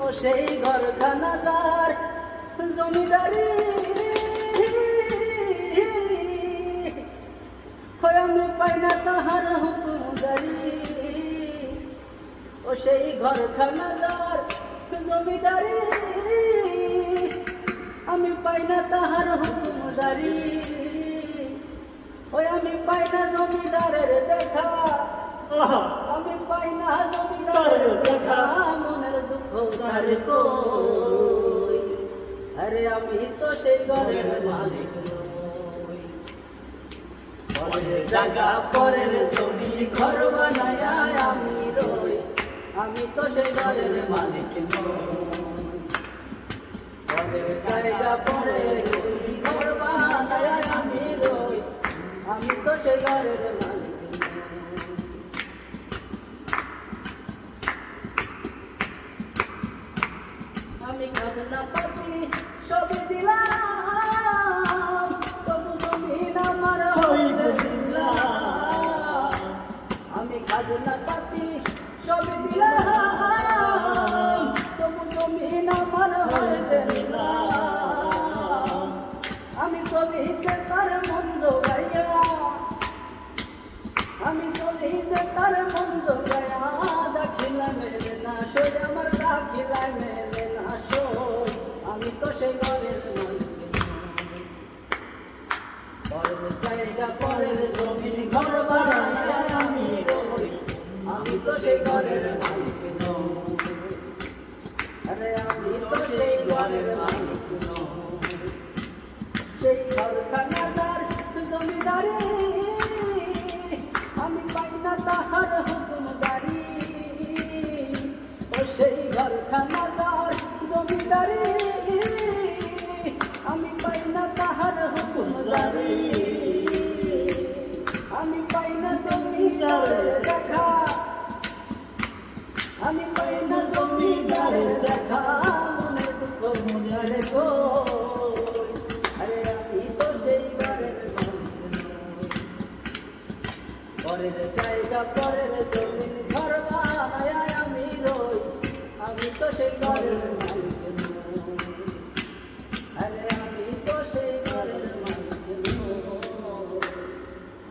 ও সেই ঘরখানা যার জমিদারি হয় আমি পাই না তাহার হুকুমদারি ও সেই ঘরখানা যার জমিদারি আমি পাই না তাহার হুকুমদারি ওই আমি পাই না জমিদারের দেখা আমি পাই না জমিদারের দেখা মনের দুঃখ তার কই আরে আমি তো সেই ঘরের মালিক নই পরের জায়গা পরের জমি ঘর বানায় আমি রই আমি তো সেই ঘরের মালিক নই পরের জায়গা পরের জমি ঘর বানায় আমি রই আমি তো সেই ঘরের মালিক আমি খাজনা পাতি সবই দিলাম তবু জমিন আমার হইতে দিলাম আমি খাজনা পাতি সবই দিলাম তবু জমিন আমার হইতে দিলাম আমি চলিতে তার মন্দ গাইয়া আমি চলিতে তার মন্দ গায়া দাখিলা মেলে না সই আমার দাখিলা মেলে না সই আমি তো সেই ঘরের মালিক পরের জায়গা পরের জমি ঘর বানায় আমি রই আমি তো সেই ঘরের মালিক নই আরে আমি তো সেই ঘরের মালিক নই সেই ঘরখানা যার জমিদারি আমি পাই না তাহার হুকুমদারি ও সেই ঘরখানা যার জমিদারি আমি পাই না তাহার হুকুমদারি আমি পাই না জমিদারের দেখা আমি পাই না জমিদারের দেখা মনে দুঃখ মনে কই আরে আমি তো সেই ঘরের মালিক নই পরের জায়গা পরের